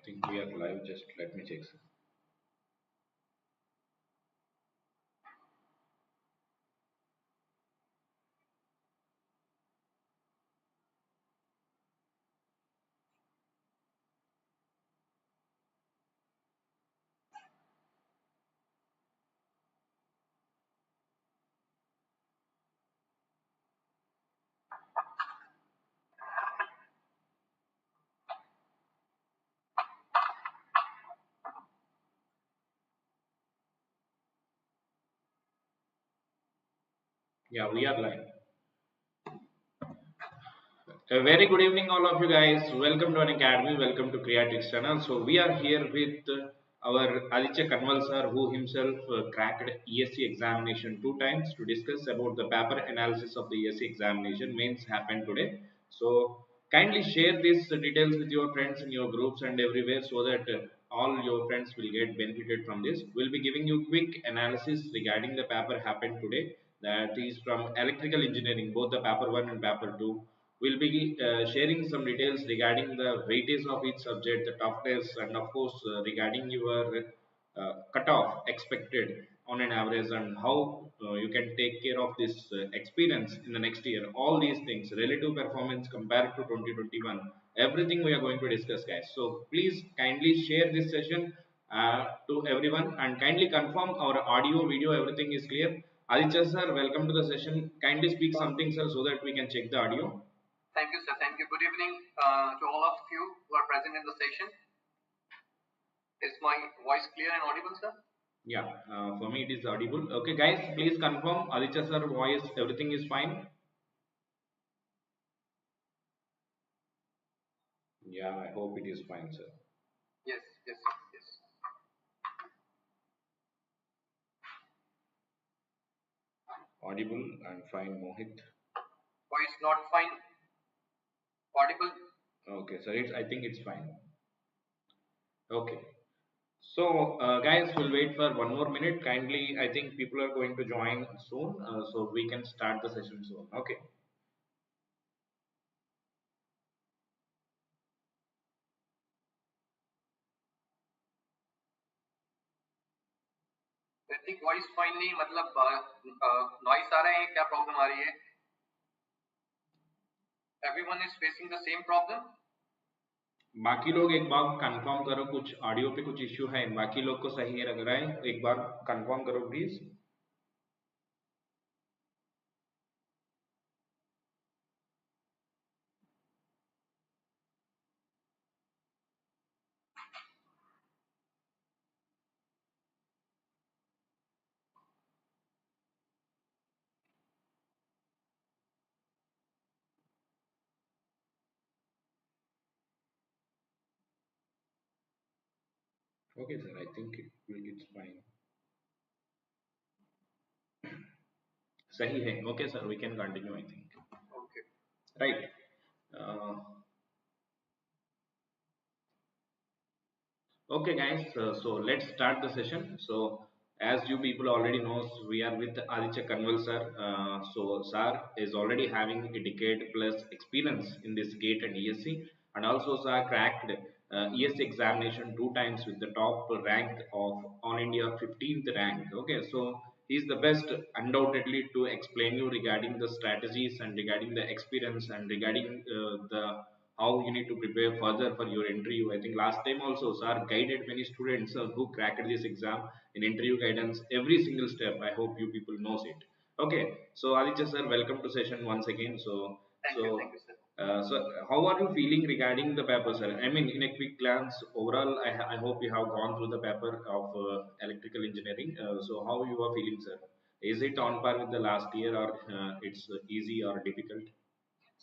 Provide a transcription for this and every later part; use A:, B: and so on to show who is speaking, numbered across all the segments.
A: think we are live. Just let me check. Yeah, we are live. A very good evening, all of you guys. Welcome to Unacademy. Welcome to Kreatryx channel. So we are here with our Aditya Kanwal sir, who himself cracked ESE examination 2 times to discuss about the paper analysis of the ESE examination. Mains happened today. So kindly share these details with your friends in your groups and everywhere so that all your friends will get benefited from this. We'll be giving you quick analysis regarding the paper happened today. That is from electrical engineering, both the paper 1 and paper 2. We'll be sharing some details regarding the weightage of each subject, the toughness, and of course regarding your cutoff expected on an average, and how you can take care of this experience in the next year. All these things, relative performance compared to 2021, everything we are going to discuss, guys. So please kindly share this session to everyone and kindly confirm our audio, video, everything is clear. Aditya sir, welcome to the session. Kindly speak something, sir, so that we can check the audio.
B: Thank you, sir. Thank you. Good evening to all of you who are present in the session. Is my voice clear and audible, sir?
A: Yeah, for me it is audible. Okay, guys, please confirm Aditya sir voice, everything is fine. Yeah, I hope it is fine, sir.
B: Yes, yes, yes.
A: Audible and fine, Mohit.
B: Voice not fine. Audible.
A: Okay, so I think it's fine. Okay. So, guys, we'll wait for 1 more minute. Kindly, I think people are going to join soon, so we can start the session soon. Okay.
B: I think voice fine नहीं मतलब noise आ रहा है क्या problem आ रही है? Everyone is facing the same problem.
A: बाकी लोग एक बार कंफर्म करो, कुछ ऑडियो पे कुछ इश्यू है, बाकी लोग को सही लग रहा है, एक बार कंफर्म करो please. Okay, sir, I think it's fine. सही है. Okay, sir, we can continue, I think.
B: Okay.
A: Right. Uh, okay, guys. So let's start the session. So as you people already knows, we are with Aditya Kanwal sir. So sir is already having a decade plus experience in this GATE and ESE, and also sir cracked ESE examination 2 times with the top rank of on India 15th rank. Okay, so he's the best undoubtedly to explain you regarding the strategies and regarding the experience and regarding the how you need to prepare further for your interview. I think last time also sir guided many students who cracked this exam in interview guidance every single step. I hope you people knows it. Okay, so Aditya sir, welcome to session once again.
B: Thank you, sir.
A: So how are you feeling regarding the paper, sir? I mean, in a quick glance, overall, I hope you have gone through the paper of electrical engineering. So how you are feeling, sir? Is it on par with the last year, or it's easy or difficult?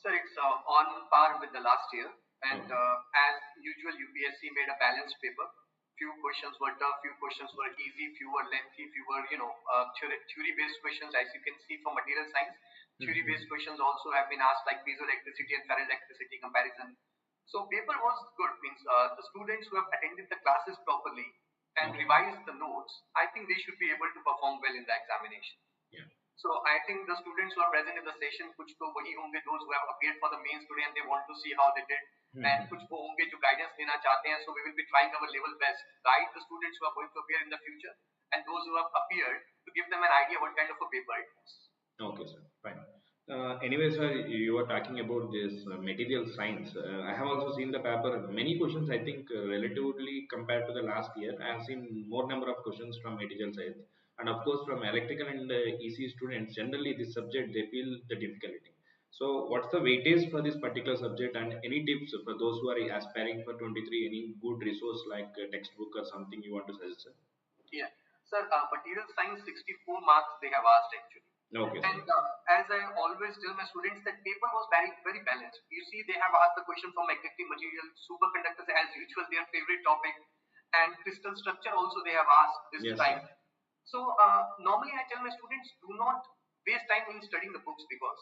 B: Sir, it's on par with the last year, and as usual, UPSC made a balanced paper. Few questions were tough, few questions were easy, few were lengthy, few were theory-based questions. As you can see from material science, theory-based questions also have been asked, like piezoelectricity and ferroelectricity comparison. So paper was good. Means the students who have attended the classes properly and revised the notes, I think they should be able to perform well in the examination.
A: Yeah.
B: So I think the students who are present in the session, कुछ तो वही होंगे those who have appeared for the mains today and they want to see how they did. and कुछ वो होंगे जो guidance देना चाहते हैं. So we will be trying our level best, guide the students who are going to appear in the future and those who have appeared to give them an idea what kind of a paper it was.
A: Okay, sir. Fine. Anyway, sir, you were talking about this material science. I have also seen the paper. Many questions, I think, relatively compared to the last year, I have seen more number of questions from material science, and of course from electrical and EC students. Generally, this subject they feel the difficulty. So, what's the weightage for this particular subject, and any tips for those who are aspiring for 23? Any good resource like a textbook or something you want to suggest, sir?
B: Yeah. Sir, material science 64 marks they have asked actually.
A: Okay,
B: And
A: sir.
B: as I always tell my students, that paper was very balanced. You see, they have asked the question from magnetic materials, superconductors as usual, their favorite topic, and crystal structure also they have asked this
A: Yes,
B: time.
A: sir.
B: So normally I tell my students, do not waste time in studying the books because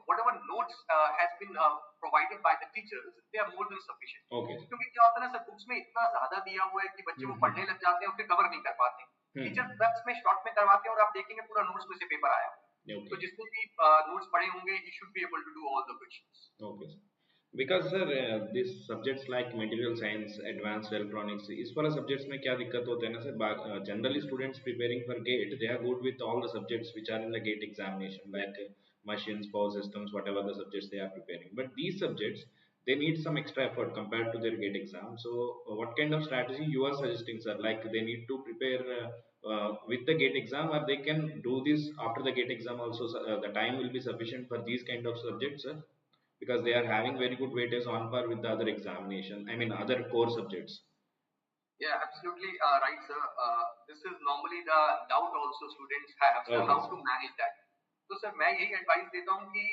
B: whatever notes has been provided by the teachers, they are more than sufficient.
A: Okay.
B: क्योंकि क्या होता है ना sir, books में इतना ज्यादा दिया हुआ है कि बच्चे वो पढ़ने लग जाते हैं और फिर कवर नहीं कर पाते. टीचर बस में शॉर्ट में करवाते हैं और आप देखेंगे पूरा नोट्स में से पेपर आया.
A: Okay.
B: तो जिसने भी नोट्स पढ़े होंगे, he should be able to do all the questions.
A: Okay. Because sir, these subjects like material science, advanced electronics, इस वाला subjects में क्या दिक्कत होता है ना sir, generally students preparing for GATE, they are good with all the subjects which are in the GATE examination, like machines, power systems, whatever the subjects they are preparing. But these subjects, they need some extra effort compared to their GATE exam. So, what kind of strategy you are suggesting, sir? Like they need to prepare with the GATE exam, or they can do this after the GATE exam also? The time will be sufficient for these kind of subjects, sir, because they are having very good weightage on par with the other examination. I mean, other core subjects.
B: Yeah, absolutely right, sir. This is normally the doubt also students have, sir,
A: Okay,
B: how
A: sir.
B: to manage that. तो sir मैं यही advice देता हूँ कि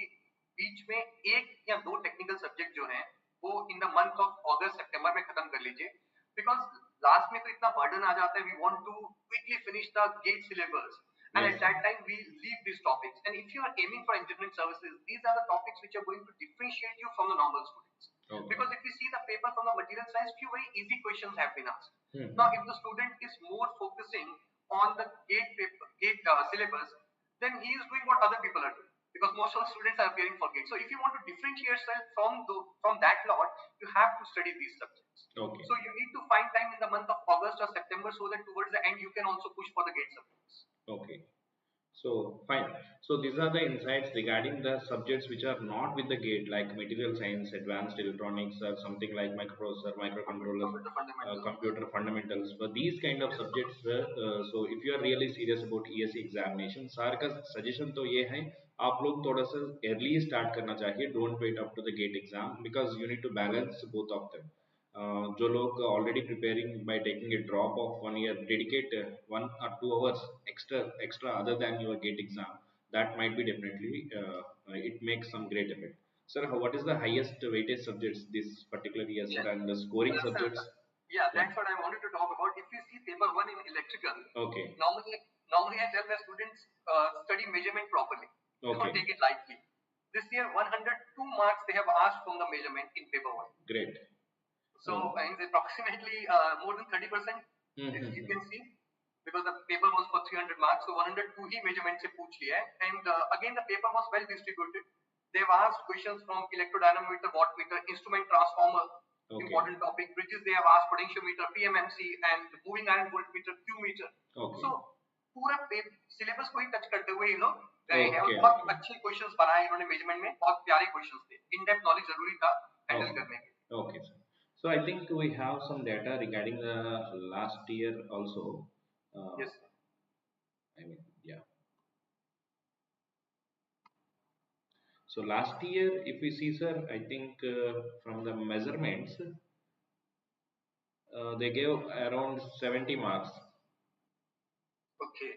B: बीच में एक या दो टेक्निकल सब्जेक्ट जो हैं वो इन द मंथ ऑफ अगस्त सितंबर में खत्म कर लीजिए, बिकॉज लास्ट में तो इतना बर्डन आ जाता है. We want to quickly finish the GATE syllabus and
A: Yes,
B: at
A: sir.
B: that time we leave these topics, and if you are aiming for engineering services, these are the topics which are going to differentiate you from the normal students.
A: Okay.
B: Because if you see the paper from the material science, few very easy questions have been asked.
A: Hmm.
B: Now, if the student is more focusing on the gate paper, gate syllabus, then he is doing what other people are doing. Because most of the students are appearing for gate. So, if you want to differentiate yourself from that lot, you have to study these subjects.
A: Okay.
B: So, you need to find time in the month of August or September so that towards the end you can also push for the gate subjects.
A: Okay. So fine. So these are the insights regarding the subjects which are not with the gate, like material science, advanced electronics, or something like microprocessor, microcontroller,
B: Computer fundamentals.
A: computer fundamentals. For these kind of subjects, so if you are really serious about ESE examination, sir का suggestion तो ये है, आप लोग थोड़ा सा early start करना चाहिए. Don't wait up to the gate exam because you need to balance both of them. जो लोग already preparing by taking a drop of 1 year, dedicate 1 or 2 hours extra other than your gate exam. That might be definitely it makes some great effect. Sir, what is the highest weightage subjects this particular year, sir,
B: Yes.
A: and the scoring subjects?
B: Yeah, that's what I wanted to talk about. If you see paper 1 in electrical,
A: Okay.
B: normally I tell my students study measurement properly.
A: Okay.
B: Don't take it lightly. This year 102 marks they have asked from the measurement in paper 1.
A: Great.
B: So it's approximately more than 30%.
A: Mm-hmm.
B: You can see, because the paper was for 300 marks, so 102 he measurement से पूछ लिया है. And again the paper was well distributed. They've asked questions from electrodynamometer, wattmeter, instrument transformer,
A: Okay.
B: important topic. Bridges they have asked potentiometer, PMMC, and moving iron voltmeter, Q meter.
A: Okay.
B: So पूरा syllabus को ही touch करते हुए ये लोग गए हैं और
A: Okay,
B: बहुत
A: okay.
B: अच्छे क्वेश्चंस बनाए इन्होंने मेजरमेंट में. बहुत प्यारे क्वेश्चंस थे. इन डेप्थ नॉलेज जरूरी था हैंडल
A: Okay.
B: करने के.
A: Okay, sir. So I think we have some data regarding the last year also.
B: Yes.
A: I mean, yeah. So last year, if we see, sir, I think from the measurements, they gave around 70 marks.
B: Okay.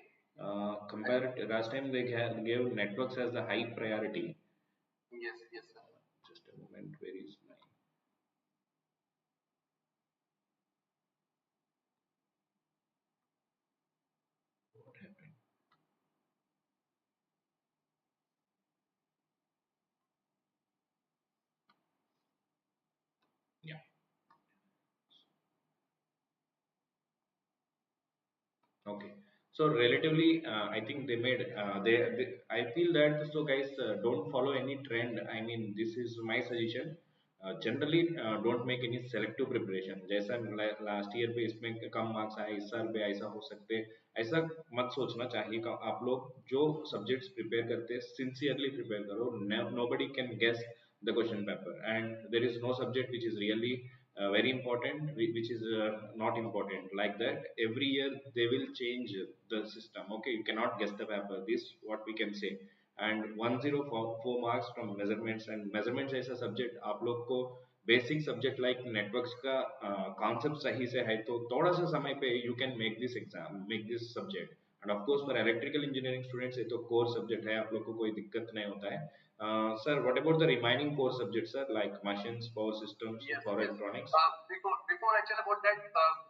A: Compared to last time, they gave networks as the high priority.
B: Yes, yes, sir.
A: Just a moment, where is my? What happened? Yeah. Okay. So relatively, I think they made I feel that so guys don't follow any trend. I mean, this is my suggestion. Generally don't make any selective preparation, जैसा last year पे इसमें कम marks आए, इस साल पे ऐसा हो सकते हैं, ऐसा मत सोचना चाहिए। आप लोग जो सब्जेक्ट्स प्रिपेयर करते हैं सिंसियरली प्रिपेयर करो। Nobody can guess the question paper, and there is no subject which is really very important which is not important. Like that, every year they will change the system. Okay, you cannot guess the paper, this what we can say. And 104 marks from measurements, and measurements ऐसा subject आप लोग को basic subject like networks का concept सही से है तो थोड़ा सा समय पे you can make this exam, make this subject. End of course for electrical engineering students ये तो कोर सब्जेक्ट है, आप लोग को कोई दिक्कत नहीं होता है। Sir, what about the remaining core subjects, sir, like machines, power systems,
B: Yes,
A: power
B: yes.
A: electronics?
B: Before I tell about that,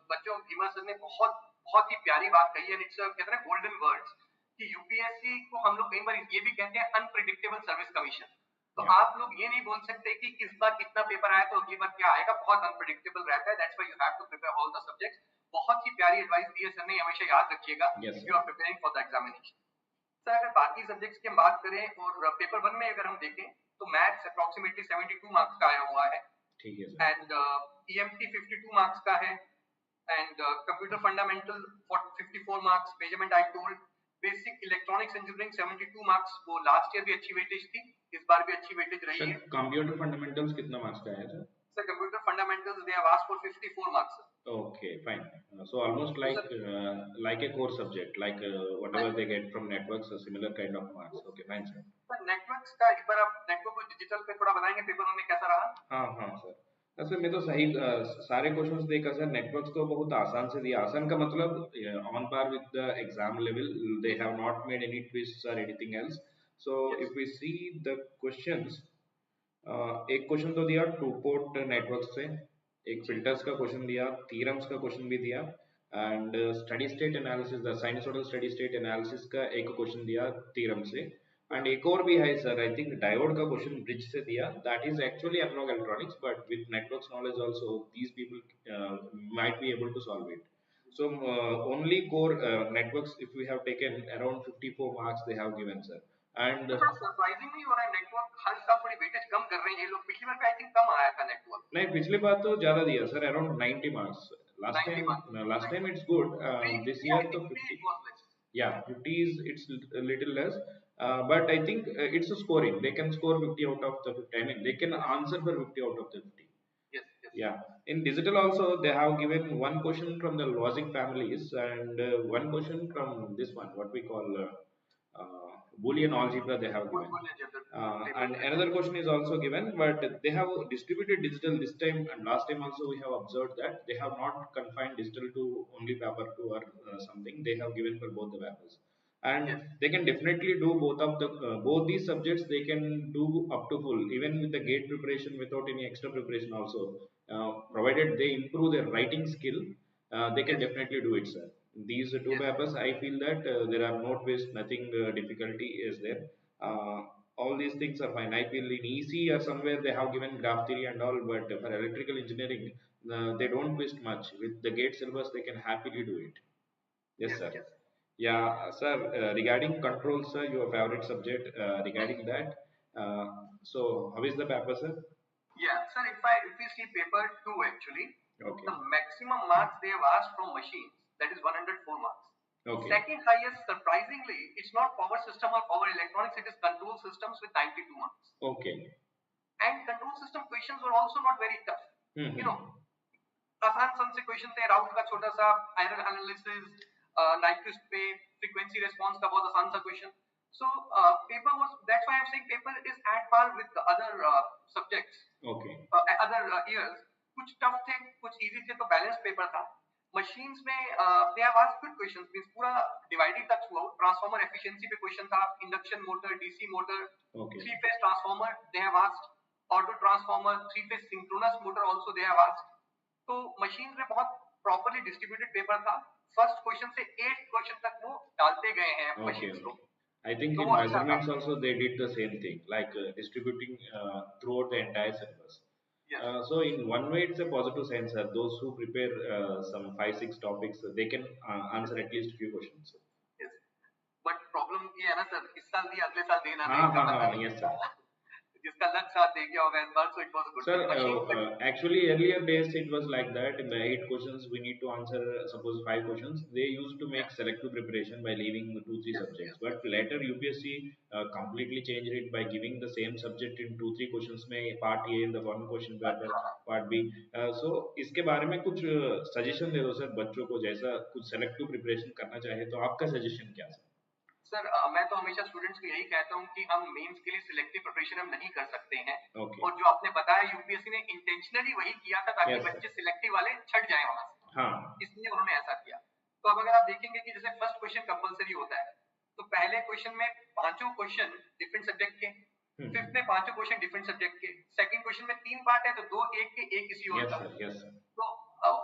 B: बच्चों भीमा सर ने बहुत बहुत ही प्यारी बात कही है, इट्स कहते हैं गोल्डन वर्ड्स कि यूपीएससी को हम लोग कई बार ये भी कहते हैं अनप्रिडिक्टेबल सर्विस कमीशन। तो
A: Yeah.
B: आप लोग ये नहीं बोल सकते कि इस बार कितना पेपर आया तो अगली बार क्या आएगा, बहुत अनप्रिडिक्टेबल रहता है। That's why you have to prepare all the subjects. बहुत ही प्यारी एडवाइस दी है सर ने, हमेशा याद रखिएगा
A: Yes,
B: if
A: sir.
B: You are preparing for the examination. Sir अगर बाकी सब्जेक्ट्स की हम बात करें और पेपर वन में अगर हम देखें तो मैथ्स अप्रोक्सीमेटली 72 मार्क्स का आया हुआ है,
A: ठीक है सर।
B: एंड ईएमटी 52 मार्क्स का है, and computer fundamental 54 marks, measurement I told, basic electronics engineering 72 marks, वो लास्ट ईयर भी अच्छी वेटेज थी, इस बार भी अच्छी वेटेज रही है।
A: कंप्यूटर फंडामेंटल्स कितना मार्क्स का है sir?
B: Sir computer fundamentals they have asked for 54 marks.
A: Okay, fine. So almost like a core subject, like whatever they get from networks, a similar kind of marks. Okay, fine, sir.
B: Sir networks का एक बार आप network को digital पे थोड़ा बताएंगे paper में कैसा रहा?
A: हाँ हाँ सर, ऐसे मैं तो सही सारे क्वेश्चंस देखा सर। नेटवर्क्स तो बहुत आसान से दिया, आसान का मतलब on par with the exam level, they have not made any twist और anything else. So if we see the questions, एक क्वेश्चन तो दिया टू पोर्ट नेटवर्क से, एक फिल्टर्स का क्वेश्चन दिया, थ्योरम्स का क्वेश्चन भी दिया, and steady state analysis, the sinusoidal steady state analysis का एक क्वेश्चन दिया थ्योरम से। एंड एक और भी है सर, आई थिंक डायोड का क्वेश्चन ब्रिज से दिया, that is actually analog electronics, but with networks knowledge also these people might be able to solve it. So only core networks, if we have taken around 54 marks they have given sir. And
B: surprisingly हो रहा है, network हर साल थोड़ी weightage कम कर रहे हैं ये लोग। पिछली बार पे आई थिंक कम आया था नेटवर्क।
A: नहीं, पिछली बार तो ज्यादा दिया sir, around 90 marks last time it's good, this year तो 50, yeah 50 is it's a little less, but I think it's a scoring, they can score 50 out of the 50, I mean they can answer for 50 out of the 50.
B: Yes, yes.
A: Yeah, in digital also they have given one question from the logic families, and one question from this one what we call Boolean algebra they have given. And another question is also given, but they have distributed digital this time, and last time also we have observed that they have not confined digital to only paper 2 or something. They have given for both the papers, and they can definitely do both of the both these subjects. They can do up to full, even with the gate preparation without any extra preparation also, provided they improve their writing skill. They can definitely do it, sir. These two papers, I feel that there are no twist, nothing difficulty is there. All these things are fine. I feel in EC or somewhere they have given graph theory and all, but for electrical engineering, they don't twist much. With the gate syllabus, they can happily do it. Yes, sir. Yeah, sir. Regarding control, sir, your favorite subject. Regarding that, so how is the paper, sir?
B: Yeah, sir. If we see paper 2 actually,
A: okay,
B: the maximum marks they have asked from machines, that is 104 marks.
A: Okay.
B: Second highest, surprisingly, it's not power system or power electronics, it is control systems with 92 marks.
A: Okay.
B: And control system questions were also not very tough. You know, आसान सन से question थे, राउट का छोटा सा, error analysis, Nyquist पे frequency response का बहुत आसान सा question. So paper was, that's why I'm saying paper is at par with the other subjects.
A: Okay.
B: Other years. कुछ टफ थे, कुछ इजी थे, तो बैलेंस पेपर था। मशीन्स में they have asked good questions, means पूरा डिवाइडेड था through out. Transformer efficiency पे क्वेश्चन था, induction motor, DC motor, three phase transformer they have asked, auto transformer, three phase synchronous motor also they have asked. तो machines में बहुत properly distributed paper था। First question से 8th question तक वो डालते गए हैं मशीन्स को।
A: I think in measurements also they did the same thing, like distributing throughout the entire syllabus. So in one way it's a positive sense that those who prepare some 5-6 topics, they can answer at least few questions.
B: Yes. But problem ये है ना sir, इस साल दिया अगले साल देना
A: नहीं। हाँ, yes sir.
B: जिसका लक साथ दे गया होगा इस बार, so it was a good
A: Sir,
B: thing. Machine
A: actually earlier days it was like that. In the 8 questions, we need to answer suppose 5 questions. They used to make
B: yeah,
A: selective preparation by leaving 2 3
B: yes,
A: subjects.
B: yes, yes.
A: But later UPSC completely changed it by giving the same subject in 2 3 questions में part A in the one question paper, part B. So इसके बारे में कुछ suggestion दे दो sir बच्चों को जैसा कुछ selective preparation करना चाहे तो आपका suggestion क्या सर?
B: सर मैं तो हमेशा स्टूडेंट्स को यही कहता हूँ कि हम मेंस के लिए सिलेक्टिव प्रिपरेशन हम नहीं कर सकते हैं।
A: Okay.
B: और जो आपने बताया यूपीएससी ने इंटेंशनली वही किया था ताकि
A: Yes, sir.
B: बच्चे सिलेक्टिव वाले छट जाए वहां से,
A: हाँ
B: इसलिए उन्होंने ऐसा किया। तो अब अगर आप देखेंगे कि जैसे फर्स्ट क्वेश्चन कंपलसरी होता है, तो पहले क्वेश्चन में पांचों क्वेश्चन डिफरेंट सब्जेक्ट के, फिफ्थ में पांचों क्वेश्चन डिफरेंट सब्जेक्ट के, सेकंड क्वेश्चन में 3 पार्ट है तो 2 एक के एक किसी और
A: yes
B: का।
A: sir yes sir
B: तो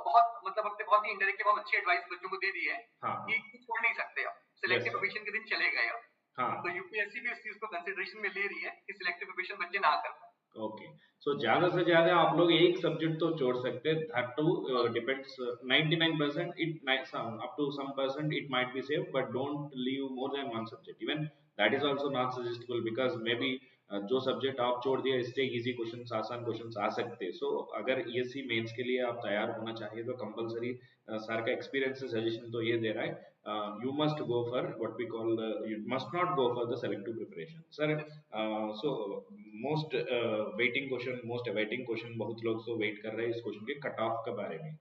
B: बहुत मतलब अपने बहुत ही इनडायरेक्टली बहुत अच्छी एडवाइस बच्चों को दे दी है
A: हाँ
B: कि कुछ छोड़ नहीं सकते आप,
A: yes
B: सिलेक्टिव
A: sir
B: प्रिपरेशन के दिन चले गए अब।
A: हाँ
B: तो यूपीएससी भी इस चीज को कंसिडरेशन में ले रही है कि सिलेक्टिव प्रिपरेशन बच्चे ना कर पाए।
A: ओके सो ज्यादा से ज्यादा आप लोग एक सब्जेक्ट तो छोड़ सकते हैं that too depends 99% it up to some percent it might be safe but don't leave more than one subject even that is also not suggestable because may be जो सब्जेक्ट आप छोड़ दिया इससे इजी क्वेश्चंस आसान questions आ सकते हैं सो अगर ईएससी मेंस के लिए आप तैयार होना चाहिए तो कंपलसरी सर का एक्सपीरियंस से सजेशन तो ये दे रहा है you must go for what we call you must not go for the selective preparation sir so most waiting question most awaiting question बहुत लोग तो wait कर रहे हैं इस क्वेश्चन के कट ऑफ के बारे में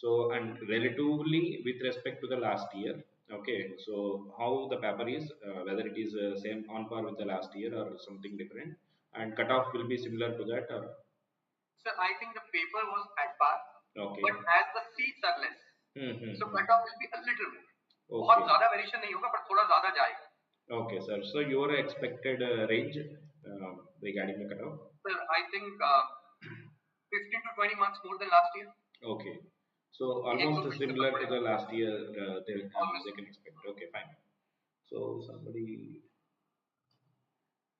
A: so and relatively with respect to the last year okay so how the paper is whether it is same on par with the last year or something different and cut off will be similar to that or
B: So I think the paper was at par,
A: okay
B: but as the seats are less, so
A: hmm.
B: cut off will be a little more. बहुत
A: Okay.
B: ज्यादा variation नहीं होगा पर थोड़ा ज्यादा जाएगा।
A: Okay, sir. So your expected range regarding the cutoff?
B: Sir, I think 15 to 20 marks more than last year.
A: Okay. So
B: एक दो
A: almost
B: क्वेश्चन
A: similar
B: फर्क
A: to
B: पड़ेगा।
A: the last year
B: Almost.
A: they can expect. Okay, fine. So somebody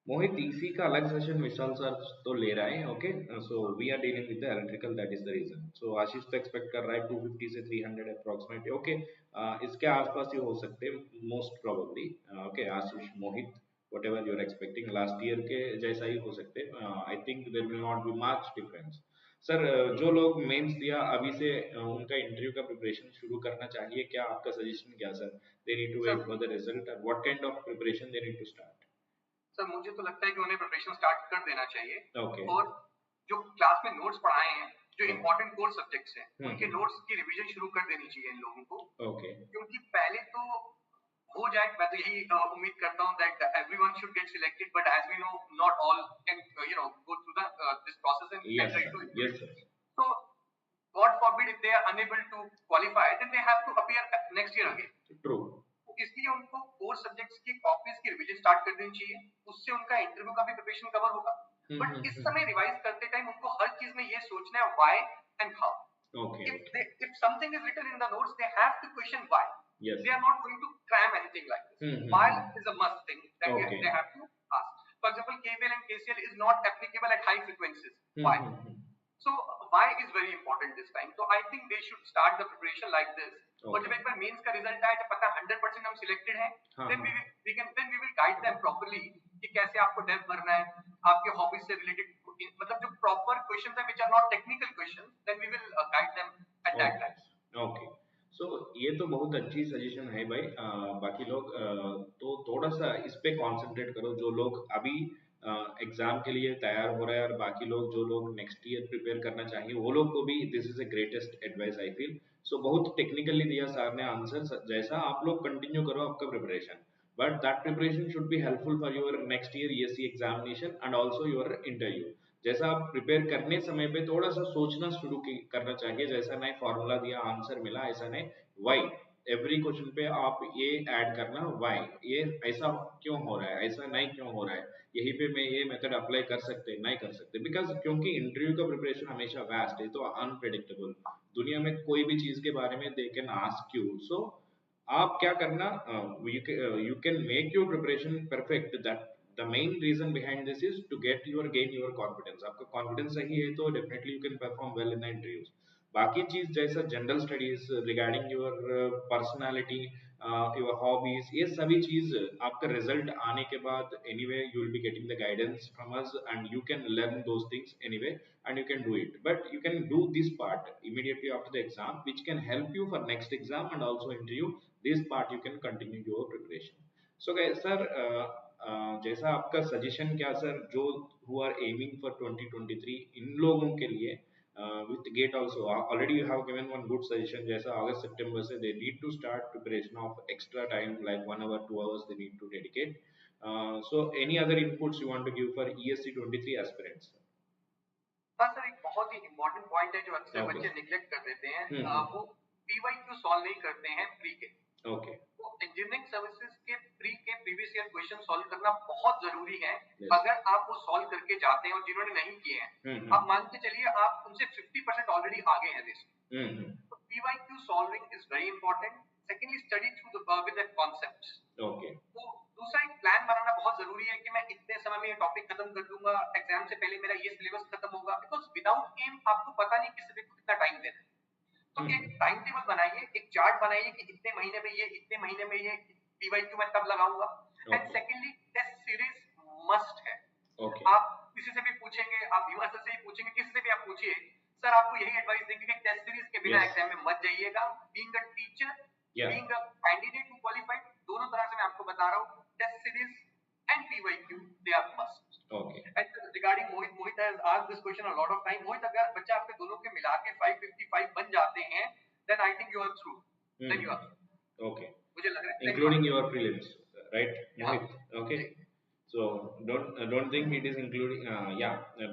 A: Mohit EC का अलग session विशाल sir तो ले रहा है okay so we are dealing with the electrical that is the reason so Ashish तो expect कर रहा है 250 से 300 अप्रोक्सीमेटली ओके इसके आसपास ही हो सकते हैं most probably okay Ashish Mohit whatever you are expecting last year के जैसा ही हो सकते हैं I think there will not be much difference sir जो लोग मेंस दिया अभी से उनका इंटरव्यू का प्रिपरेशन शुरू करना चाहिए क्या आपका सजेशन क्या sir they need to
B: sir
A: wait for the result और what kind of preparation they need to start
B: sir मुझे तो लगता है कि उन्हें प्रिपरेशन स्टार्ट कर देना चाहिए।
A: Okay.
B: और जो क्लास में नोट्स पढ़ाए हैं, जो
A: Okay.
B: इंपॉर्टेंट कोर सब्जेक्ट्स हैं, उनके
A: हम्म।
B: नोट्स की रिवीजन शुरू कर देनी चाहिए इन लोगों को।
A: Okay.
B: क्योंकि पहले तो हो जाए, मैं तो यही उम्मीद करता हूँ that everyone should get selected, but as we know not all can go through this process and
A: Yes,
B: enter
A: sir.
B: Into
A: Yes, sir.
B: So God forbid if they are unable to qualify, then they have to appear next year again.
A: True.
B: तो इसलिए उनको core subjects की copies की revision start कर देनी चाहिए, उससे उनका इंटरव्यू का भी प्रिपरेशन कवर होगा। बट इस समय रिवाइज करते टाइम उनको हर चीज में ये सोचना है why and how.
A: Okay.
B: If something is written in the notes, they have to question why.
A: Yes.
B: They are not going to cram anything like this. Why is a must thing that
A: Okay.
B: they have to ask. For example, KVL and KCL is not applicable at high frequencies. Why? So why is very important this time. So I think they should start the preparation like this. और जब एक बार mains का result आए जब पता 100% हम selected हैं, then we will guide them properly कि कैसे आपको डेव भरना है, आपके हॉबीज से रिलेटेड मतलब जो प्रॉपर क्वेश्चंस है which are not technical questions, then we will guide them at that time.
A: Okay. So ये तो बहुत अच्छी सजेशन है भाई बाकी लोग तो थोड़ा सा इस पे कंसंट्रेट करो जो लोग अभी एग्जाम के लिए तैयार हो रहे हैं और बाकी लोग जो लोग नेक्स्ट ईयर प्रिपेयर करना चाहिए वो लोग को भी this is the greatest advice I feel so बहुत टेक्निकली दिया सर ने आंसर जैसा आप लोग कंटिन्यू करो आपका preparation but that preparation should be helpful for your next year ESC examination and also your interview जैसा आप प्रिपेयर करने समय पे थोड़ा सा सोचना शुरू करना चाहिए जैसा नहीं फॉर्मूला दिया आंसर मिला ऐसा नहीं वाई एवरी क्वेश्चन पे आप ये ऐड करना वाई ये ऐसा क्यों हो रहा है ऐसा नहीं क्यों हो रहा है यहीं पे मैं ये मेथड अप्लाई कर सकते नहीं कर सकते बिकॉज क्योंकि इंटरव्यू का प्रिपरेशन हमेशा वास्ट है तो अनप्रेडिक्टेबल दुनिया में कोई भी चीज के बारे में they can ask you so आप क्या करना you can make your preparation perfect that the main reason behind this is to get your gain your confidence आपका confidence सही है तो definitely you can perform well in the interviews बाकी चीज जैसा general studies regarding your personality, your hobbies, ये सभी चीज आपका रिजल्ट आने के बाद anyway you will be getting the guidance from us and you can learn those things anyway and you can do it, but you can do this part immediately after the exam which can help you for next exam and also interview. This part you can continue your preparation. So guys sir, जैसा आपका suggestion क्या sir, जो who are aiming for 2023 इन लोगों के लिए with gate also already you have given one good suggestion, जैसा अगस्त सितंबर से they need to start preparation of extra time like 1 hour 2 hours they need to dedicate. So any other inputs you want to give for ESC 23 aspirants?
B: हाँ sir, एक बहुत ही important point है जो अक्सर
A: Okay.
B: बच्चे neglect कर देते हैं।
A: हम्म।
B: वो पीवाईक्यू सॉल्व नहीं करते हैं प्री के।
A: ओके।
B: तो इंजीनियरिंग सर्विसेज के प्री के प्रीवियस ईयर क्वेश्चन सॉल्व करना बहुत जरूरी है।
A: Yes.
B: अगर आप वो सॉल्व करके जाते हैं और जिन्होंने नहीं किए हैं, आप मान के चलिए आप उनसे 50% ऑलरेडी आगे हैं रेस। तो PYQ solving is very important. Secondly, study through the with the concepts.
A: Okay.
B: तो दूसरा, एक प्लान बनाना बहुत जरूरी है कि मैं इतने समय में ये टॉपिक खत्म कर दूंगा, एग्जाम से पहले मेरा ये सिलेबस खत्म होगा। बिकॉज विदाउट एम आपको पता नहीं किस सब्जेक्ट को कितना टाइम देना है। तो एक टाइम टेबल बनाइए, एक चार्ट बनाइए कि इतने महीने में ये, इतने महीने में ये पीवाईक्यू मैं तब लगाऊंगा। And secondly, test series must है। आप किसी से भी पूछेंगे, आप भीमा सर से ही पूछेंगे, किसी से भी आप पूछिए, सर आपको यही एडवाइस देंगे कि टेस्ट सीरीज के बिना एग्जाम में मत जाइएगा। Being a teacher, being a candidate who qualified, दोनों तरह से मैं आपको बता रहा हूँ, test series and PYQ they are must. Okay. And regarding Mohit has asked this question a lot of time. Mohit, अगर बच्चा आपके दोनों के मिला के 555 बन जाते हैं, then I think you are through. Then you are through.
A: Okay.
B: मुझे लग रहा है
A: including your prelims, right, Mohit?
B: Yeah.
A: Okay. So don't think it is including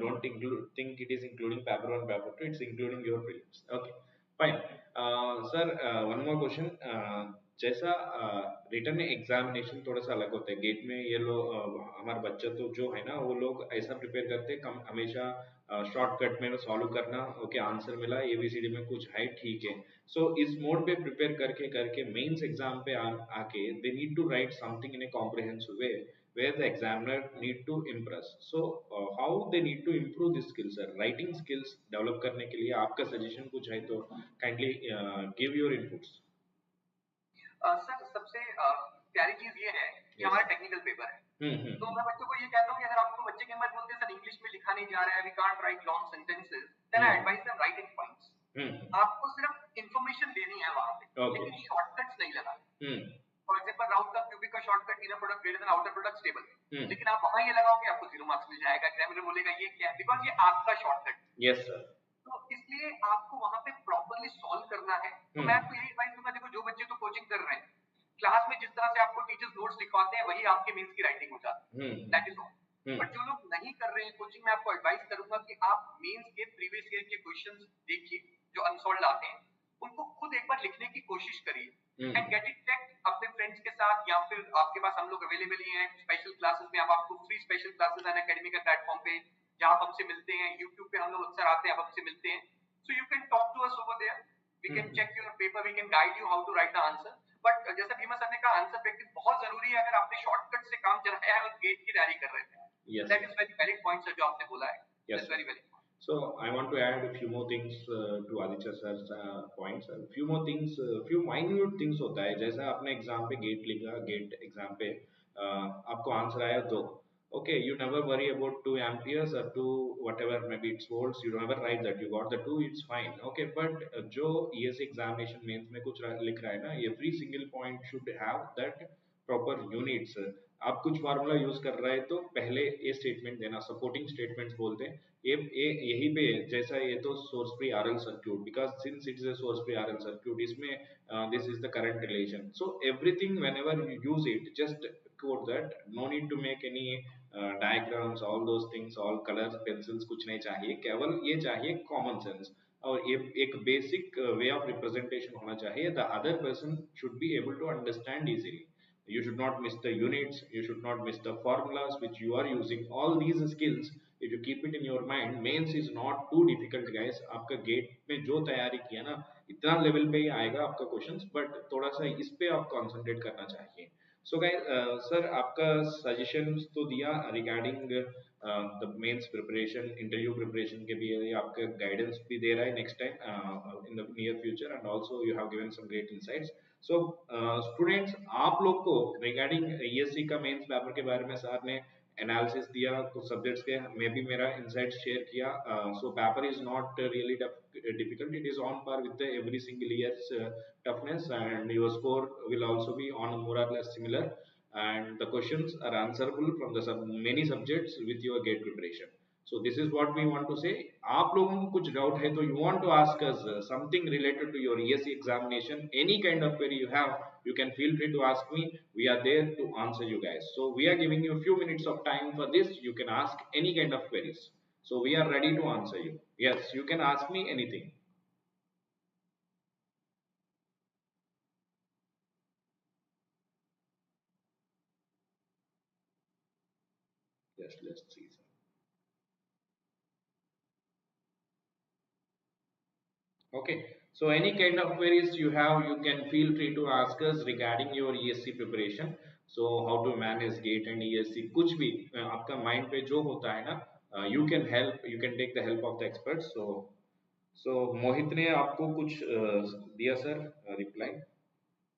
A: don't think it is including paper 1 paper 2, it's including your prelims. Okay, fine. Sir, one more question. जैसा return examination थोड़ा सा अलग होता है, gate में ये लोग हमारे बच्चे तो जो है ना वो लोग ऐसा प्रिपेयर करते हैं कम हमेशा शॉर्टकट में सॉल्व करना, ओके आंसर मिला एबीसीडी में कुछ है ठीक है। सो इस मोड पे प्रिपेयर करके करके मेंस एग्जाम पे आके they need to write something in a comprehensive way where the examiner need to impress. So how they need to improve this skills, sir? Writing skills develop करने के लिए आपका suggestion कुछ है तो kindly give your inputs.
B: Sir, सबसे प्यारी चीज ये है कि हमारा टेक्निकल पेपर है। तो मैं बच्चों को ये कहता हूँ कि अगर आपको बच्चे के अंदर बोलते हैं सर इंग्लिश में लिखा नहीं जा रहा है, we can't write long sentences, then I advise them write in points. आपको सिर्फ इंफॉर्मेशन देनी है वहां पे, लेकिन शॉर्टकट्स नहीं लगाने। फॉर एग्जांपल, राउंड का क्यूबिक का shortcut inner product greater than outer product stable, लेकिन आप वहां ये लगाओगे आपको 0 मार्क्स मिल जाएगा। एग्जामिनर बोलेगा ये क्या है, बिकॉज़ ये आपका शॉर्टकट। Yes sir. तो इसलिए आपको वहां पे प्रॉपर्ली सॉल्व करना है। तो मैं आपको यही एडवाइस दूंगा, देखो जो बच्चे तो कोचिंग कर रहे हैं, क्लास में जिस तरह से आपको टीचर्स नोट्स लिखवाते हैं वही आपके मेंस की राइटिंग हो जाती है, दैट इज ऑल। बट जो लोग नहीं कर रहे हैं कोचिंग, मैं आपको एडवाइस करूंगा कि आप मेंस के प्रीवियस ईयर के क्वेश्चंस देखिए जो अनसॉल्व्ड आते हैं, उनको खुद एक बार लिखने की कोशिश करिए एंड गेट इट चेक अपने फ्रेंड्स के साथ, या फिर आपके पास हम लोग अवेलेबल ही हैं स्पेशल क्लासेस में। अब आपको फ्री स्पेशल क्लासेस अनअकैडमी के प्लेटफॉर्म पे जहां आप हमसे मिलते हैं, यूट्यूब पे हम लोग अक्सर आते हैं, आप हमसे मिलते हैं। So you can talk to us over there, we can check your paper, we can guide you how to write the answer. But जैसा भीमा सर ने कहा, आंसर प्रैक्टिस बहुत जरूरी है। अगर आपने शॉर्टकट से काम चलाया है और गेट की तैयारी कर रहे थे, that is very valid point sir जो आपने बोला है, that's very valid.
A: So I want to add a few more things to Aditya sir's points. Few more things, few minute things होता है, जैसा आपने एग्जाम पे गेट लिखा, गेट एग्जाम पे आपको आंसर आया 2, okay, you never worry about 2 amperes or 2 whatever maybe it's volts, you never write that you got the 2, it's fine, okay, but जो ESE examination means में कुछ लिख रहा है ना, every single point should have that proper units। आप कुछ formula use कर रहे हैं तो पहले ये स्टेटमेंट देना, सपोर्टिंग स्टेटमेंट्स बोलते हैं। ये यही पे जैसा ये तो source free RL circuit, because since it is a source free RL circuit, इसमें this is the current relation. So everything whenever you use it just quote that, no need to make any diagrams, all those things, all colors pencils कुछ नहीं चाहिए, केवल ये चाहिए common sense और ये एक बेसिक वे ऑफ रिप्रेजेंटेशन होना चाहिए। The other person should be able to understand easily. You should not miss the units, you should not miss the formulas which you are using. All these skills if you keep it in your mind, mains is not too difficult guys। आपका gate में जो तैयारी किया ना इतना level पे ही आएगा आपका क्वेश्चंस, बट थोड़ा सा इस पे आप कंसंट्रेट करना चाहिए। सो गाइस, सर आपका सजेशंस तो दिया regarding the mains preparation, interview preparation के भी ये आपका गाइडेंस भी दे रहा है next time in the near future, and also you have given some great insights. So students, आप लोग को रिगार्डिंग ईएससी का मेंस पेपर के बारे में सर ने एनालिसिस दिया, कुछ सब्जेक्ट्स के मैं भी मेरा इनसाइट शेयर किया. So paper is not really difficult. It is on par with the every single year's toughness, and your score will also be on more or less similar, and the questions are answerable from the many subjects with your gate preparation. So this is what we want to say. आप लोगों को कुछ doubt है तो you want to ask us something related to your ESE examination, any kind of query you have, you can feel free to ask me. We are there to answer you guys. So we are giving you a few minutes of time for this. You can ask any kind of queries. So we are ready to answer you. Yes, you can ask me anything. Yes, let's see. Okay, so any kind of queries you have, you can feel free to ask us regarding your ESC preparation. So how to manage GATE and ESC, कुछ भी आपका mind पे जो होता है ना, you can help, you can take the help of the experts. So मोहित ने आपको कुछ दिया sir reply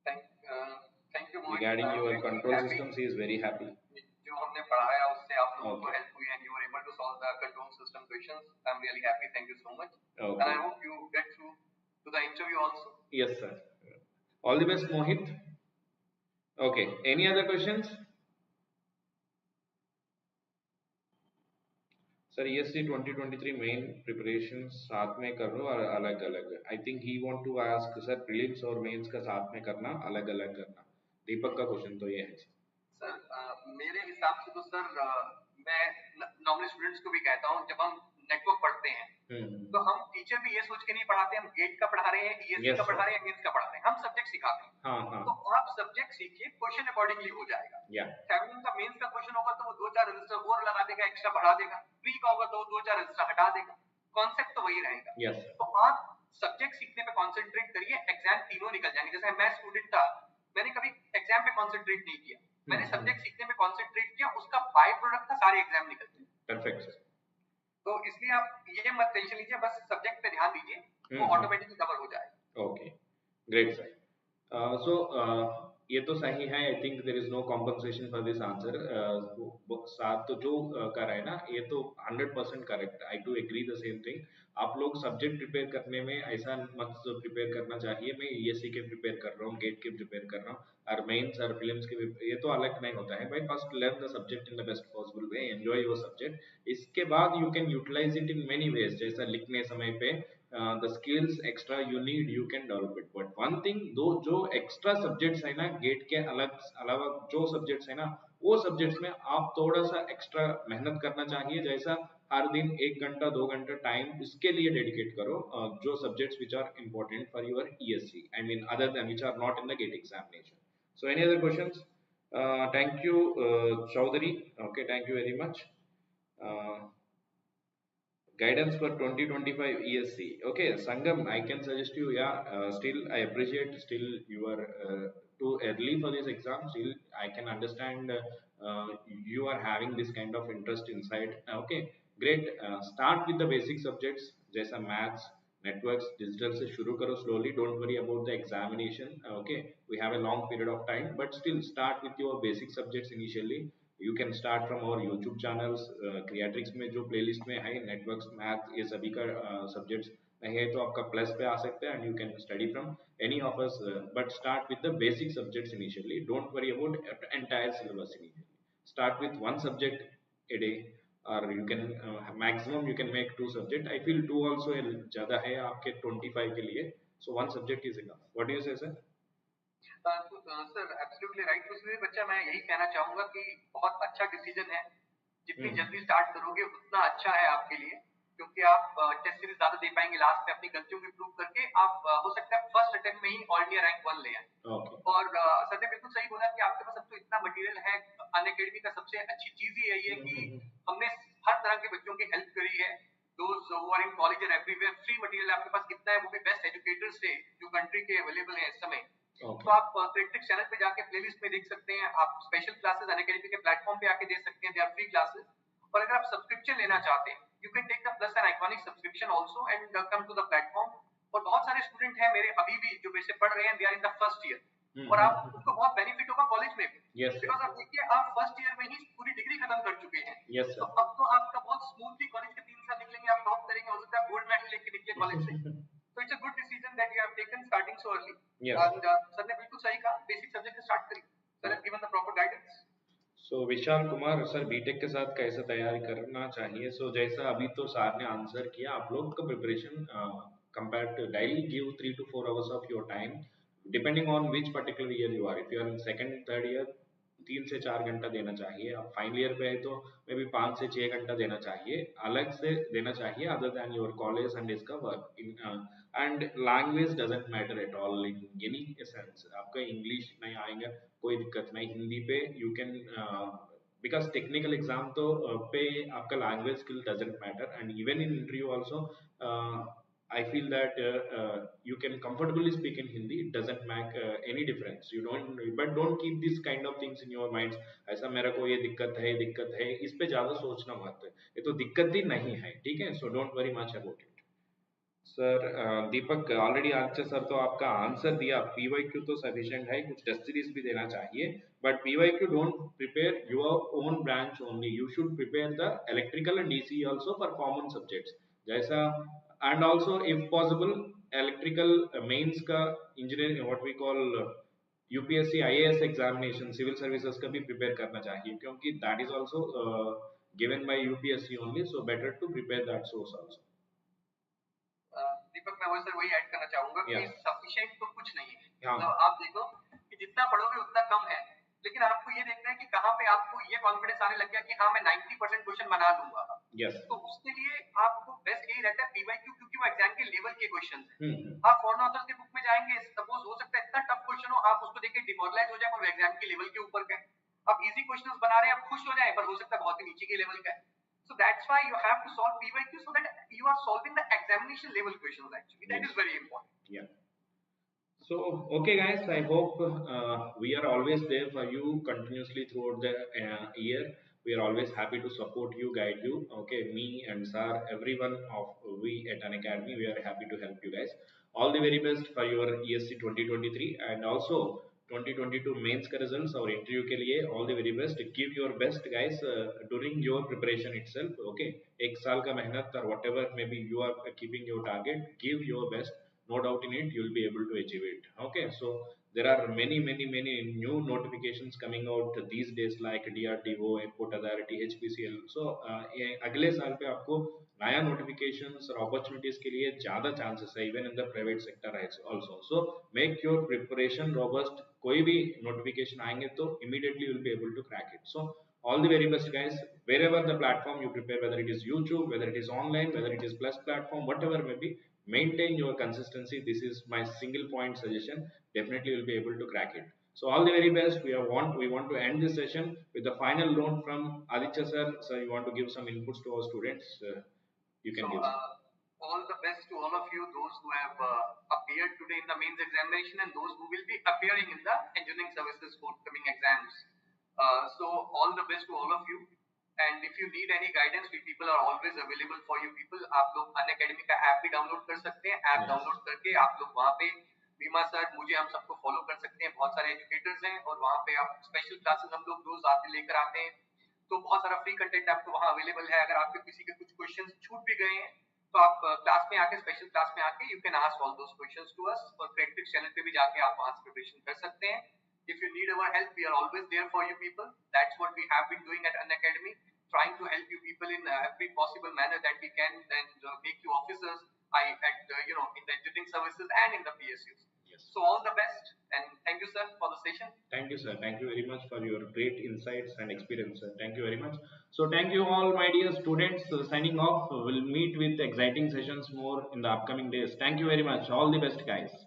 B: Thank, uh, thank you, Mohit.
A: regarding your
B: Very
A: control
B: happy.
A: systems. He is very happy.
B: जो हमने पढ़ाया उससे आप लोगों को
A: Okay.
B: हेल्प हुई and you were able to solve the control system questions. I'm really happy. Thank you so much.
A: Okay.
B: And I hope you get through to the interview also.
A: Yes, sir. All the best, Mohit. Okay. Any other questions? Sir ESC 2023 main preparation साथ में कर लो और अलग अलग. I think he want to ask sir prelims और mains का साथ में करना, अलग अलग करना. दीपक का क्वेश्चन तो ये है
B: सर मेरे हिसाब से तो सर मैं नॉर्मली स्टूडेंट्स को भी कहता हूँ, जब हम नेटवर्क पढ़ते हैं तो हम टीचर भी ये सोच के नहीं पढ़ाते हम गेट का पढ़ा रहे हैं, ईएससी का पढ़ा रहे हैं, मेंस का पढ़ा रहे हैं. हम सब्जेक्ट सिखाते हैं. तो आप सब्जेक्ट सीखिए, क्वेश्चन अकॉर्डिंगली हो जाएगा. सेवन का मेंस का क्वेश्चन होगा तो वो 2-4 रजिस्टर और लगा देगा, एक्स्ट्रा बढ़ा देगा. प्री का होगा तो 2-4 रजिस्टर हटा देगा. कॉन्सेप्ट तो वही रहेगा. तो आप सब्जेक्ट सीखने पे कॉन्सेंट्रेट करिए, एग्जाम तीनों निकल जाएंगे. जैसे मैं स्टूडेंट था, मैंने कभी एग्जाम पे कॉन्सेंट्रेट नहीं किया, मैंने सब्जेक्ट सीखने पे कॉन्सेंट्रेट किया, उसका बाय प्रोडक्ट था सारे एग्जाम निकल गए. परफेक्ट. तो इसलिए आप ये मत टेंशन लीजिए, बस सब्जेक्ट पे ध्यान दीजिए, वो ऑटोमेटिकली कवर हो जाएगा. Okay, great sir. सो ये तो सही है. I think there is no compensation for this answer. साथ तो जो कर रहा है ना, ये तो 100% correct. I do agree the same thing. आप लोग सब्जेक्ट प्रिपेयर करने में ऐसा मत प्रिपेयर करना चाहिए मैं ईएससी के प्रिपेयर कर रहा हूँ, गेट के प्रिपेयर कर रहा हूँ और मेंस और फिल्म्स के, ये तो अलग नहीं होता है भाई. First learn the subject in the best possible way, enjoy your subject. इसके बाद you can utilize it in many ways. जैसा लिखने समय पे the skills extra you need, you can develop it. But one thing, दो जो extra subjects है ना गेट के अलावा जो सब्जेक्ट्स है ना, वो सब्जेक्ट्स में आप थोड़ा सा एक्स्ट्रा मेहनत करना चाहिए. जैसा हर दिन 1 घंटा 2 घंटा टाइम इसके लिए डेडिकेट करो, जो subjects which are important for your ESC, I mean other than which are not in the GATE examination. So any other questions? Thank you Chaudhary. Okay, thank you very much. Guidance for 2025 ESC. Okay, Sangam, I can suggest you. Yeah, still I appreciate. Still you are too early for this exam. Still I can understand you are having this kind of interest inside. Okay, great. Start with the basic subjects, जैसा maths, networks, digital से शुरू करो slowly. Don't worry about the examination. Okay, we have a long period of time, but still start with your basic subjects initially. You can start from our YouTube channels. Kreatryx में जो playlist में है networks, math, ये सभी का subjects नहीं है तो आपका plus पे आ सकते हैं and you can study from any of us. But start with the basic subjects initially. Don't worry about entire syllabus initially. Start with one subject a day, or you can maximum you can make 2 subject. I feel 2 also ज़्यादा है आपके 25 के लिए. So one subject is enough. What do you say, sir? Sir absolutely right. इसलिए बच्चा मैं यही कहना चाहूंगा कि बहुत अच्छा डिसीजन है. जितनी जल्दी स्टार्ट करोगे उतना अच्छा है आपके लिए, क्योंकि आप टेस्ट सीरीज ज्यादा दे पाएंगे. लास्ट में अपनी गलतियों को इंप्रूव करके आप हो सकता है फर्स्ट अटेम्प्ट में ही ऑल इंडिया रैंक 1 ले आए. और सर ने बिल्कुल सही बोला कि आपके पास अब तो इतना मटेरियल है. अनअकैडमी का सबसे अच्छी चीज ही यही है कि हमने हर तरह के बच्चों की हेल्प करी है. Those who are in college and everywhere, free material आपके पास कितना है, वो भी बेस्ट एजुकेटर्स से जो कंट्री के अवेलेबल है इस समय. तो आप क्रेट्रिक्स चैनल पे जाके प्लेलिस्ट में देख सकते हैं. आप स्पेशल क्लासेस अनअकैडमी के प्लेटफॉर्म पे आके दे सकते हैं. They are free classes. और अगर आप सब्सक्रिप्शन लेना चाहते हैं, you can take the plus and iconic subscription also and come to the platform. और बहुत सारे स्टूडेंट हैं मेरे अभी भी जो मेरे से पढ़ रहे हैं, they are in the first year, और आप उनको बहुत बेनिफिट होगा कॉलेज में भी, बिकॉज आप देखिए आप फर्स्ट ईयर में ही पूरी डिग्री खत्म कर चुके हैं। तो अब तो आपका बहुत स्मूथली कॉलेज के 3 साल निकलेंगे, आप टॉप करेंगे, हो सकता है गोल्ड मेडल लेके निकले कॉलेज से। तो it's a good decision that you have taken starting so early. And sir ने बिल्कुल सही कहा, बेसिक सब्जेक्ट से स्टार्ट करिए, sir have given the proper guidance.
A: So Vishal Kumar sir, BTech के साथ कैसे तैयारी करना चाहिए? सो जैसा अभी तो सर ने आंसर किया, आप लोग का preparation compare to daily give 3 to 4 hours of your time depending on which particular year you are. If you are in second third year 3 से 4 घंटा देना चाहिए। आप फाइनल ईयर पे है तो मे बी 5 से 6 घंटा देना चाहिए, अलग से देना चाहिए other than your college and इसका work in. And language doesn't matter at all in any sense. आपका इंग्लिश नहीं आएगा कोई दिक्कत नहीं, हिंदी पे you can, because technical exam तो पे आपका language skill doesn't matter. And even in interview also I feel that you can comfortably speak in Hindi. It doesn't make any difference. You don't, but don't keep these kind of things in your minds. ऐसा मेरे को ये दिक्कत है, इस पे ज्यादा सोचना मत। ये तो दिक्कत ही नहीं है, ठीक है? So don't worry much about it. Sir Deepak, already Aditya sir तो आपका आंसर दिया। पीवाईक्यू तो सफिशिएंट है, कुछ टेस्ट सीरीज भी देना चाहिए, but PYQ don't prepare your own branch only, you should prepare the electrical and DC also for common subjects जैसा। And also if possible electrical mains का engineering what we call UPSC IAS examination civil services का भी prepare करना चाहिए, क्योंकि that is also given by UPSC only, so better to prepare that source also.
B: Deepak, मैं वैसे वही ऐड करना चाहूंगा कि सफिशिएंट तो कुछ नहीं है।
A: हाँ।
B: मतलब आप देखो कि जितना पढ़ोगे उतना कम है, लेकिन आपको ये देखना है कि कहाँ पे आपको ये कॉन्फिडेंस आने लग गया कि हाँ मैं 90% क्वेश्चन बना लूंगा। तो उसके लिए आपको बेस्ट यही रहता है पीवाईक्यू, क्योंकि वो एग्जाम के लेवल के क्वेश्चन है। आप फॉरेन ऑथर्स के बुक में जाएंगे, सपोज हो सकता है इतना टफ क्वेश्चन हो, आप उसको देख के डिमोरलाइज हो जाए, और एग्जाम के लेवल के ऊपर का है। आप इजी क्वेश्चंस बना रहे हैं, आप खुश हो जाए, पर हो सकता है बहुत ही नीचे के लेवल का है। So that's why you have to solve PYQ so that you are solving the examination level questions actually. That is very important.
A: Yeah. So, okay guys, I hope we are always there for you continuously throughout the year. We are always happy to support you, guide you. Okay, me and Sir, everyone of we at Unacademy, we are happy to help you guys. All the very best for your ESC 2023 and also 2022 mains ka results और interview के लिए all the very best. Give your best guys during your preparation itself. Okay, एक साल का मेहनत or whatever maybe you are keeping your target, give your best. No doubt in it, you'll be able to achieve it. Okay, so there are many new notifications coming out these days like DRDO, Airport Authority, HPCL. So अगले साल पे आपको नया notifications और opportunities के लिए ज़्यादा chances है even in the private sector also. So make your preparation robust. कोई भी notification आएंगे तो immediately you'll be able to crack it. So all the very best guys, wherever the platform you prepare, whether it is YouTube, whether it is online, whether it is plus platform, whatever may be, maintain your consistency. This is my single point suggestion. Definitely you'll be able to crack it. So all the very best. We want to end this session with the final note from Aditya sir. Sir, you want to give some inputs to our students? You can give.
B: All the best to all of you, those who have appeared today in the mains examination and those who will be appearing in the engineering services forthcoming exams. So all the best to all of you. And if you need any guidance, we people are always available for you people. आप लोग Unacademy का app भी download कर सकते हैं। App download करके आप लोग वहाँ पे भीमा सर, मुझे, हम सबको फॉलो कर सकते हैं। बहुत सारे एजुकेटर्स हैं और वहाँ पे आप स्पेशल क्लासेस हम लोग रोज आते लेकर आते हैं। तो बहुत सारा फ्री कंटेंट आपको वहाँ अवेलेबल है। अगर आपके किसी के कुछ क्वेश्चंस छूट भी गए हैं तो आप क्लास में आके, स्पेशल क्लास में आके you can ask all those questions to us, और क्रेट्रिक्स चैनल पे भी जाके आप वहाँ से प्रिपरेशन कर सकते हैं। If you need our help, we are always there for you people. That's what we have been doing at Unacademy, trying to help you people in every possible manner that we can, and make you officers at in the engineering services and in the PSUs. Yes. So all the best, and thank you sir for the session.
A: Thank you sir. Thank you very much for your great insights and experience sir. Thank you very much. So thank you all my dear students. Signing off. We'll meet with exciting sessions more in the upcoming days. Thank you very much. All the best guys.